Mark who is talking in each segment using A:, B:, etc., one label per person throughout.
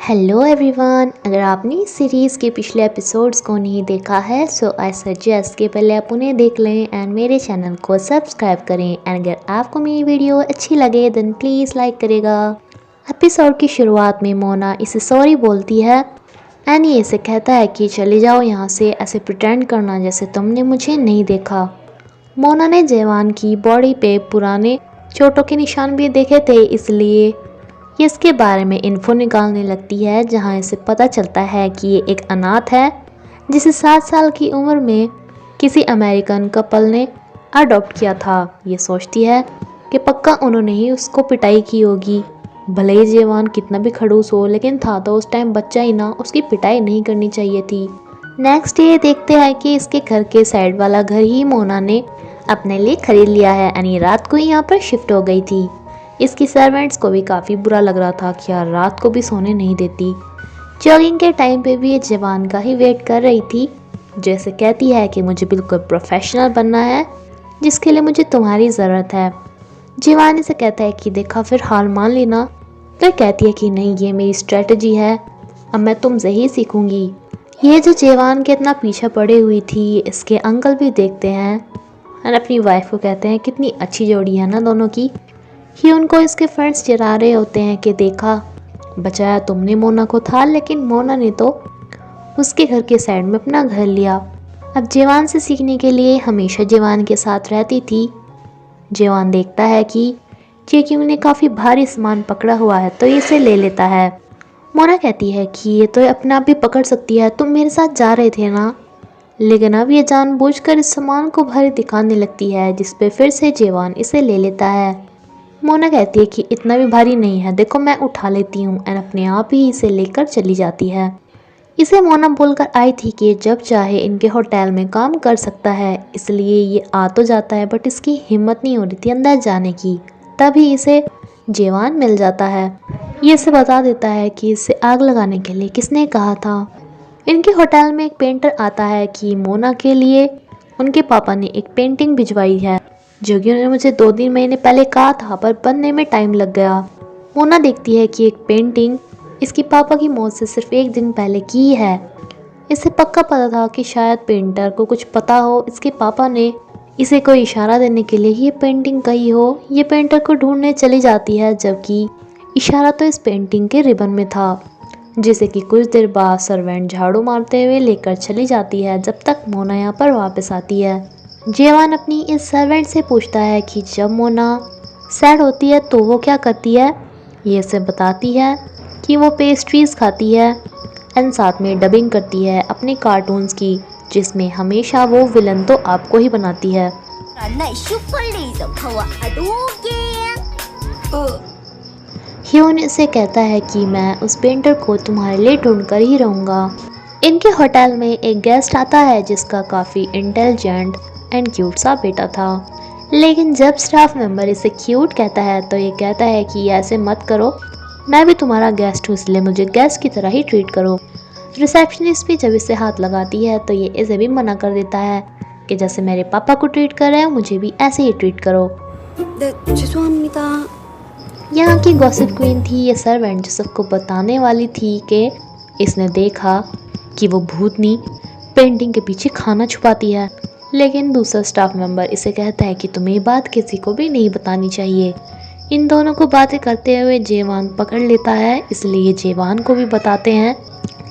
A: Hello everyone, अगर आपने इस सीरीज़ के पिछले एपिसोड्स को नहीं देखा है सो आई सजेस्ट कि पहले आप उन्हें देख लें एंड मेरे चैनल को सब्सक्राइब करें। एंड अगर आपको मेरी वीडियो अच्छी लगे देन प्लीज़ लाइक करेगा। एपिसोड की शुरुआत में मोना इसे सॉरी बोलती है एंड ये इसे कहता है कि चले जाओ यहाँ से, ऐसे प्रिटेंड करना जैसे तुमने मुझे नहीं देखा। मोना ने जवान की बॉडी पे पुराने चोटों के निशान भी देखे थे, इसलिए ये इसके बारे में इन्फो निकालने लगती है, जहां इसे पता चलता है कि ये एक अनाथ है जिसे 7 साल की उम्र में किसी अमेरिकन कपल ने अडॉप्ट किया था। ये सोचती है कि पक्का उन्होंने ही उसको पिटाई की होगी। भले ही जवान कितना भी खड़ूस हो, लेकिन था तो उस टाइम बच्चा ही ना, उसकी पिटाई नहीं करनी चाहिए थी। नेक्स्ट ये देखते हैं कि इसके घर के साइड वाला घर ही मोना ने अपने लिए खरीद लिया है यानी रात को ही यहाँ पर शिफ्ट हो गई थी। इसकी सर्वेंट्स को भी काफ़ी बुरा लग रहा था कि यार रात को भी सोने नहीं देती। जॉगिंग के टाइम पे भी ये जवान का ही वेट कर रही थी, जैसे कहती है कि मुझे बिल्कुल प्रोफेशनल बनना है जिसके लिए मुझे तुम्हारी ज़रूरत है। जवान इसे कहता है कि देखा फिर हार मान लेना। फिर कहती है कि नहीं, ये मेरी स्ट्रेटजी है, अब मैं तुमसे ही सीखूंगी। ये जो जवान के इतना पीछे पड़ी हुई थी, इसके अंकल भी देखते हैं और अपनी वाइफ को कहते हैं कितनी अच्छी जोड़ी है ना दोनों की। ही उनको इसके फ्रेंड्स चिढ़ा रहे होते हैं कि देखा बचाया तुमने मोना को था, लेकिन मोना ने तो उसके घर के साइड में अपना घर लिया। अब जवान से सीखने के लिए हमेशा जवान के साथ रहती थी। जवान देखता है कि ये क्यों ने काफ़ी भारी सामान पकड़ा हुआ है तो इसे ले लेता है। मोना कहती है कि ये तो अपने आप भी पकड़ सकती है, तुम मेरे साथ जा रहे थे ना। लेकिन अब ये जानबूझकर इस सामान को भारी दिखाने लगती है, जिसपे फिर से जवान इसे ले लेता है। मोना कहती है कि इतना भी भारी नहीं है, देखो मैं उठा लेती हूँ, एंड अपने आप ही इसे लेकर चली जाती है। इसे मोना बोलकर आई थी कि जब चाहे इनके होटल में काम कर सकता है, इसलिए ये आ तो जाता है, बट इसकी हिम्मत नहीं हो रही थी अंदर जाने की। तभी इसे जवान मिल जाता है। ये इसे बता देता है कि इसे आग लगाने के लिए किसने कहा था। इनके होटल में एक पेंटर आता है कि मोना के लिए उनके पापा ने एक पेंटिंग भिजवाई है, जो कि उन्होंने मुझे 2-3 महीने पहले कहा था, पर बनने में टाइम लग गया। मोना देखती है कि एक पेंटिंग इसकी पापा की मौत से सिर्फ 1 दिन पहले की है। इसे पक्का पता था कि शायद पेंटर को कुछ पता हो, इसके पापा ने इसे कोई इशारा देने के लिए ये पेंटिंग कही हो। ये पेंटर को ढूंढने चली जाती है, जबकि इशारा तो इस पेंटिंग के रिबन में था, जिसे कि कुछ देर बाद सर्वेंट झाड़ू मारते हुए लेकर चली जाती है, जब तक मोना यहाँ पर वापस आती है। जवान अपनी इस सर्वेंट से पूछता है कि जब मोना सैड होती है तो वो क्या करती है। ये इसे बताती है कि वो पेस्ट्रीज खाती है एंड साथ में डबिंग करती है अपने कार्टून्स की, जिसमें हमेशा वो विलन तो आपको ही बनाती है। ह्यून इसे कहता है कि मैं उस पेंटर को तुम्हारे लिए ढूंढ कर ही रहूँगा। इनके होटल में एक गेस्ट आता है जिसका काफ़ी इंटेलिजेंट एंड क्यूट सा बेटा था, लेकिन जब स्टाफ मेंबर इसे क्यूट कहता है तो ये कहता है कि ऐसे मत करो, मैं भी तुम्हारा गेस्ट हूँ, इसलिए मुझे गेस्ट की तरह ही ट्रीट करो। रिसेप्शनिस्ट भी जब इसे हाथ लगाती है तो ये इसे भी मना कर देता है कि जैसे मेरे पापा को ट्रीट कर रहे हो मुझे भी ऐसे ही ट्रीट करो। यहाँ की गॉसिप क्वीन थी ये सर्वेंट, जो सबको बताने वाली थी कि इसने देखा कि वो भूतनी पेंटिंग के पीछे खाना छुपाती है। लेकिन दूसरा स्टाफ मेंबर इसे कहता है कि तुम्हें ये बात किसी को भी नहीं बतानी चाहिए। इन दोनों को बातें करते हुए जवान पकड़ लेता है, इसलिए जवान को भी बताते हैं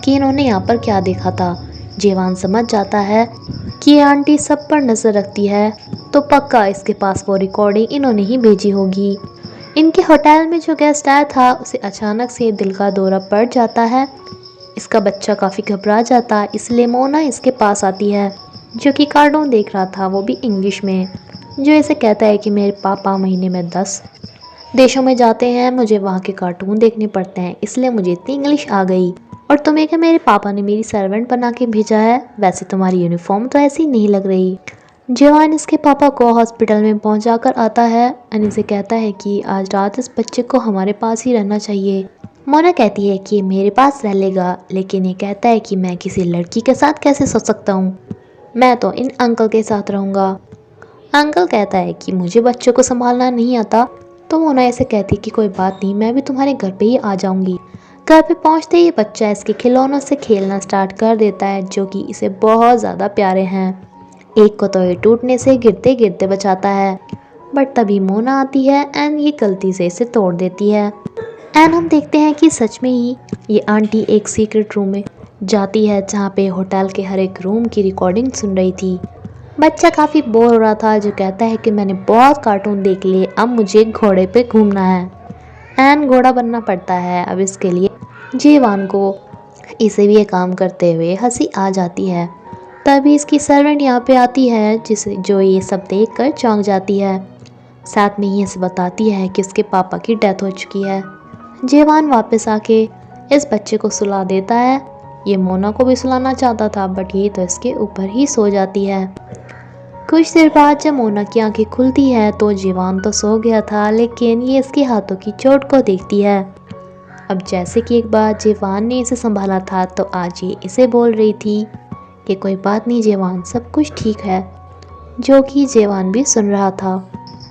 A: कि इन्होंने यहाँ पर क्या देखा था। जवान समझ जाता है कि ये आंटी सब पर नज़र रखती है, तो पक्का इसके पास वो रिकॉर्डिंग इन्होंने ही भेजी होगी। इनके होटल में जो गेस्ट आया था उसे अचानक से दिल का दौरा पड़ जाता है। इसका बच्चा काफ़ी घबरा जाता, इसलिए मोना इसके पास आती है, जो कि कार्टून देख रहा था, वो भी इंग्लिश में। जो इसे कहता है कि मेरे पापा महीने में 10 देशों में जाते हैं, मुझे वहाँ के कार्टून देखने पड़ते हैं, इसलिए मुझे इतनी इंग्लिश आ गई। और तुम्हें क्या मेरे पापा ने मेरी सर्वेंट बना के भेजा है, वैसे तुम्हारी यूनिफॉर्म तो ऐसी नहीं लग रही। जवान इसके पापा को हॉस्पिटल में पहुँचा कर आता है और इसे कहता है कि आज रात इस बच्चे को हमारे पास ही रहना चाहिए। मोना कहती है कि मेरे पास रह लेगा, लेकिन ये कहता है कि मैं किसी लड़की के साथ कैसे सो सकता हूँ, मैं तो इन अंकल के साथ रहूँगा। अंकल कहता है कि मुझे बच्चों को संभालना नहीं आता, तो मोना ऐसे कहती कि कोई बात नहीं, मैं भी तुम्हारे घर पे ही आ जाऊँगी। घर पे पहुंचते ही बच्चा इसके खिलौनों से खेलना स्टार्ट कर देता है जो कि इसे बहुत ज़्यादा प्यारे हैं। एक को तो ये टूटने से गिरते गिरते बचाता है, बट तभी मोना आती है एंड ये गलती से इसे तोड़ देती है। एंड हम देखते हैं कि सच में ही ये आंटी एक सीक्रेट रूम में जाती है जहाँ पे होटल के हर एक रूम की रिकॉर्डिंग सुन रही थी। बच्चा काफ़ी बोर हो रहा था जो कहता है कि मैंने बहुत कार्टून देख लिए, अब मुझे घोड़े पे घूमना है। एंड घोड़ा बनना पड़ता है अब इसके लिए। जीवान को इसे भी ये काम करते हुए हंसी आ जाती है। तभी इसकी सर्वेंट यहाँ पे आती है जो ये सब देख कर चौंक जाती है। साथ में ही इसे बताती है कि उसके पापा की डेथ हो चुकी है। जीवान वापस आके इस बच्चे को सुला देता है। ये मोना को भी सुलाना चाहता था बट ये तो इसके ऊपर ही सो जाती है। कुछ देर बाद जब मोना की आंखें खुलती है तो जीवान तो सो गया था, लेकिन ये इसके हाथों की चोट को देखती है। अब जैसे कि एक बार जीवान ने इसे संभाला था तो आज ये इसे बोल रही थी कि कोई बात नहीं जीवान, सब कुछ ठीक है, जो कि जीवान भी सुन रहा था।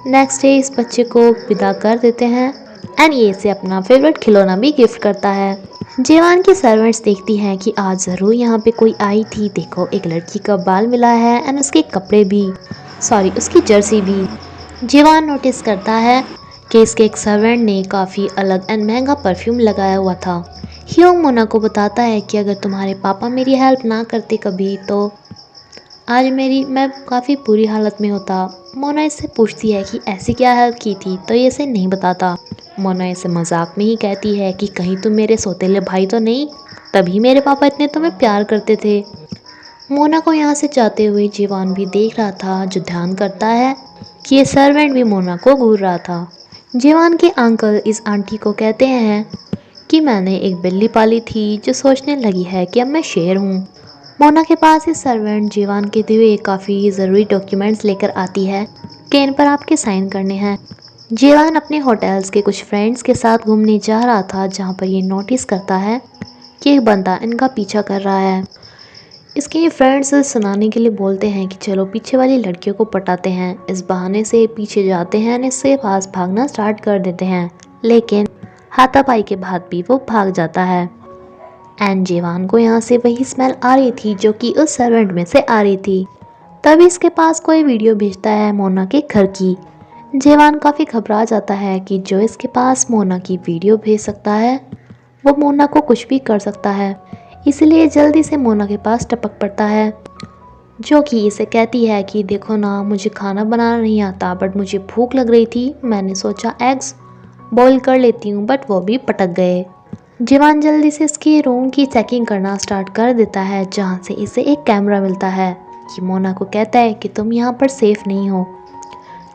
A: नेक्स्ट डे इस बच्चे को विदा कर देते हैं एंड ये इसे अपना फेवरेट खिलौना भी गिफ्ट करता है। जीवान की सर्वेंट्स देखती हैं कि आज ज़रूर यहाँ पे कोई आई थी, देखो एक लड़की का बाल मिला है एंड उसके कपड़े भी, सॉरी उसकी जर्सी भी। जीवान नोटिस करता है कि इसके एक सर्वेंट ने काफ़ी अलग एंड महंगा परफ्यूम लगाया हुआ था। ह्योंग मोना को बताता है कि अगर तुम्हारे पापा मेरी हेल्प ना करते कभी तो आज मैं काफ़ी बुरी हालत में होता। मोना इससे पूछती है कि ऐसी क्या हेल्प की थी तो ये इसे नहीं बताता। मोना इसे मजाक में ही कहती है कि कहीं तुम मेरे सौतेले भाई तो नहीं, तभी मेरे पापा इतने तुम्हें प्यार करते थे। मोना को यहाँ से जाते हुए जीवान भी देख रहा था जो ध्यान करता है कि ये सर्वेंट भी मोना को घूर रहा था। जीवान के अंकल इस आंटी को कहते हैं कि मैंने एक बिल्ली पाली थी जो सोचने लगी है कि अब मैं शेर हूँ। मोना के पास इस सर्वेंट जीवान के दिए काफ़ी ज़रूरी डॉक्यूमेंट्स लेकर आती है कि इन पर आपके साइन करने हैं। जीवान अपने होटल्स के कुछ फ्रेंड्स के साथ घूमने जा रहा था जहाँ पर ये नोटिस करता है कि एक बंदा इनका पीछा कर रहा है। इसके फ्रेंड्स सुनाने के लिए बोलते हैं कि चलो पीछे वाली लड़कियों को पटाते हैं। इस बहाने से पीछे जाते हैं और इससे पास भागना स्टार्ट कर देते हैं, लेकिन हाथापाई के बाद भी वो भाग जाता है। एंड जीवान को यहाँ से वही स्मेल आ रही थी जो कि उस सर्वेंट में से आ रही थी। तभी इसके पास कोई वीडियो भेजता है मोना के घर की। जीवान काफ़ी घबरा जाता है कि जो इसके पास मोना की वीडियो भेज सकता है वो मोना को कुछ भी कर सकता है, इसलिए जल्दी से मोना के पास टपक पड़ता है, जो कि इसे कहती है कि देखो ना मुझे खाना बनाना नहीं आता बट मुझे भूख लग रही थी, मैंने सोचा एग्स बॉईल कर लेती हूँ बट वो भी पटक गए। जीवान जल्दी से इसके रूम की चेकिंग करना स्टार्ट कर देता है जहाँ से इसे एक कैमरा मिलता है। कि मोना को कहता है कि तुम यहाँ पर सेफ़ नहीं हो,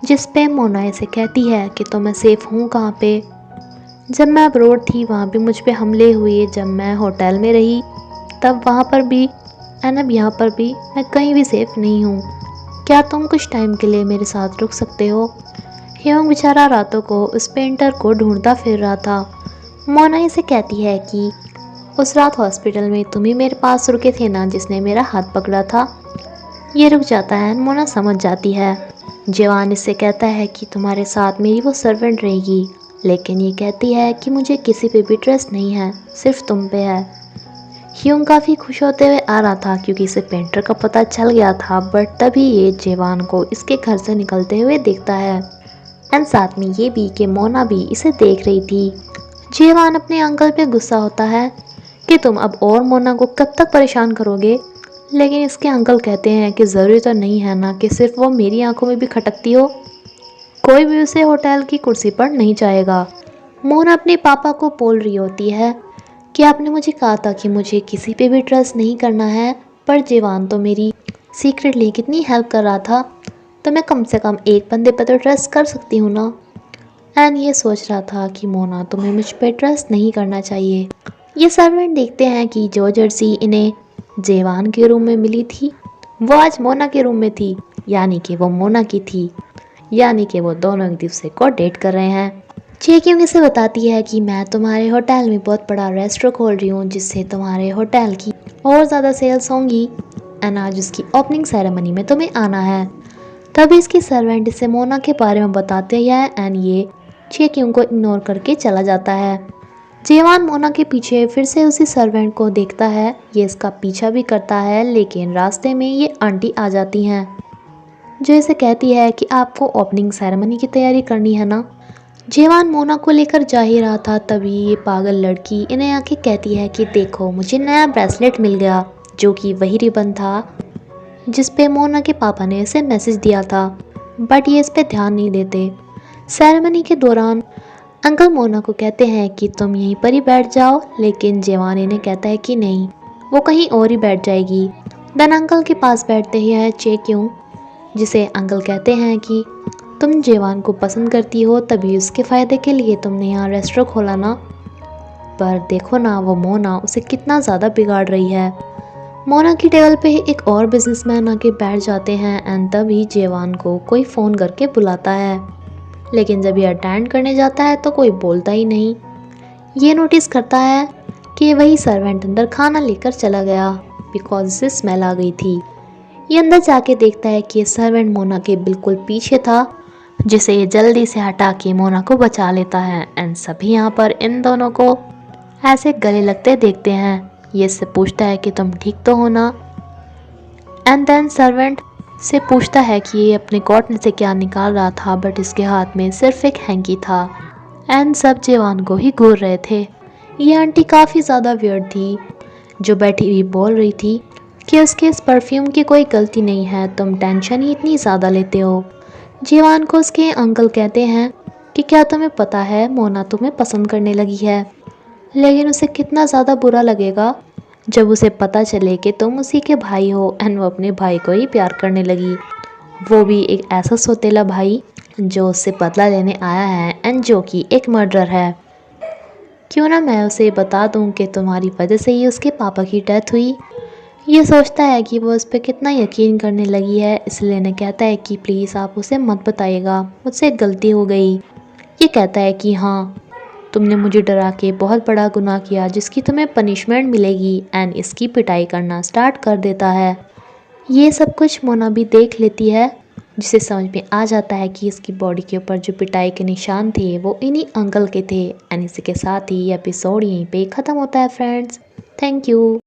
A: जिस पे मोना इसे कहती है कि तो मैं सेफ़ हूँ कहाँ पे, जब मैं अब्रोड थी वहाँ भी मुझ पे हमले हुए, जब मैं होटल में रही तब वहाँ पर भी एंड अब यहाँ पर भी मैं कहीं भी सेफ़ नहीं हूँ, क्या तुम कुछ टाइम के लिए मेरे साथ रुक सकते हो। ह्योंग बेचारा रातों को उस पेंटर को ढूंढता फिर रहा था। मोना इसे कहती है कि उस रात हॉस्पिटल में तुम ही मेरे पास रुके थे ना जिसने मेरा हाथ पकड़ा था। ये रुक जाता है, मोना समझ जाती है। जीवान इससे कहता है कि तुम्हारे साथ मेरी वो सर्वेंट रहेगी, लेकिन ये कहती है कि मुझे किसी पे भी ट्रस्ट नहीं है, सिर्फ तुम पे है। ह्योंग काफ़ी खुश होते हुए आ रहा था क्योंकि इसे पेंटर का पता चल गया था, बट तभी ये जीवान को इसके घर से निकलते हुए देखता है एंड साथ में ये भी कि मोना भी इसे देख रही थी। जीवान अपने अंकल पे गुस्सा होता है कि तुम अब और मोना को कब तक परेशान करोगे, लेकिन इसके अंकल कहते हैं कि ज़रूरी तो नहीं है ना कि सिर्फ वो मेरी आंखों में भी खटकती हो, कोई भी उसे होटल की कुर्सी पर नहीं चाहेगा। मोना अपने पापा को बोल रही होती है कि आपने मुझे कहा था कि मुझे किसी पे भी ट्रस्ट नहीं करना है, पर जीवान तो मेरी सीक्रेटली कितनी हेल्प कर रहा था, तो मैं कम से कम एक बंदे पर तो ट्रस्ट कर सकती हूँ ना। एंड ये सोच रहा था कि मोना तुम्हें मुझ पर ट्रस्ट नहीं करना चाहिए। ये सर्वेंट देखते हैं कि जो जर्सी इन्हें जीवान के रूम में मिली थी वो आज मोना के रूम में थी, यानी कि वो मोना की थी, यानी कि वो दोनों एक दूसरे को डेट कर रहे हैं। चेकिंग इसे बताती है कि मैं तुम्हारे होटल में बहुत बड़ा रेस्टोरेंट खोल रही हूँ जिससे तुम्हारे होटल की और ज़्यादा सेल्स होंगी एंड आज उसकी ओपनिंग सेरेमनी में तुम्हें आना है। तभी इसकी सर्वेंट इसे मोना के बारे में बताते हैं एंड ये चेकिंग को इग्नोर करके चला जाता है। जेवान मोना के पीछे फिर से उसी सर्वेंट को देखता है। ये इसका पीछा भी करता है, लेकिन रास्ते में ये आंटी आ जाती हैं जो इसे कहती है कि आपको ओपनिंग सेरेमनी की तैयारी करनी है ना। जेवान मोना को लेकर जा ही रहा था, तभी ये पागल लड़की इन्हें आके कहती है कि देखो मुझे नया ब्रेसलेट मिल गया, जो कि वही रिबन था जिस पे मोना के पापा ने इसे मैसेज दिया था, बट ये इस पे ध्यान नहीं देते। सेरेमनी के दौरान अंकल मोना को कहते हैं कि तुम यहीं पर ही बैठ जाओ, लेकिन जेवान इन्हें कहता है कि नहीं, वो कहीं और ही बैठ जाएगी। देन अंकल के पास बैठते ही है चे क्यों, जिसे अंकल कहते हैं कि तुम जेवान को पसंद करती हो, तभी उसके फ़ायदे के लिए तुमने यहाँ रेस्टोरेंट खोला ना। पर देखो ना वो मोना उसे कितना ज़्यादा बिगाड़ रही है। मोना की टेबल पे एक और बिजनेसमैन आके बैठ जाते हैं एंड तभी जेवान को कोई फ़ोन करके बुलाता है, लेकिन जब ये अटेंड करने जाता है तो कोई बोलता ही नहीं। ये नोटिस करता है कि वही सर्वेंट अंदर खाना लेकर चला गया बिकॉज इसे स्मेल आ गई थी। ये अंदर जाके देखता है कि सर्वेंट मोना के बिल्कुल पीछे था, जिसे ये जल्दी से हटा के मोना को बचा लेता है एंड सभी यहाँ पर इन दोनों को ऐसे गले लगते देखते हैं। ये इससे पूछता है कि तुम ठीक तो हो ना, एंड देन सर्वेंट से पूछता है कि ये अपने कॉटन से क्या निकाल रहा था, बट इसके हाथ में सिर्फ एक हैंकी था एंड सब जेवान को ही घूर रहे थे। ये आंटी काफ़ी ज़्यादा वियर्ड थी, जो बैठी हुई बोल रही थी कि उसके इस परफ्यूम की कोई गलती नहीं है, तुम टेंशन ही इतनी ज़्यादा लेते हो। जेवान को उसके अंकल कहते हैं कि क्या तुम्हें पता है मोना तुम्हें पसंद करने लगी है, लेकिन उसे कितना ज़्यादा बुरा लगेगा जब उसे पता चले कि तुम उसी के भाई हो एंड वो अपने भाई को ही प्यार करने लगी, वो भी एक ऐसा सौतेला भाई जो उससे बदला लेने आया है एंड जो कि एक मर्डरर है। क्यों ना मैं उसे बता दूं कि तुम्हारी वजह से ही उसके पापा की डेथ हुई। ये सोचता है कि वो उस पर कितना यकीन करने लगी है, इसलिए ने कहता है कि प्लीज़ आप उसे मत बताइएगा, मुझसे गलती हो गई। ये कहता है कि हाँ, तुमने मुझे डरा के बहुत बड़ा गुनाह किया जिसकी तुम्हें पनिशमेंट मिलेगी एंड इसकी पिटाई करना स्टार्ट कर देता है। ये सब कुछ मोना भी देख लेती है, जिसे समझ में आ जाता है कि इसकी बॉडी के ऊपर जो पिटाई के निशान थे वो इन्हीं अंकल के थे एंड इसी के साथ ही एपिसोड यहीं पे ख़त्म होता है फ्रेंड्स। Thank you.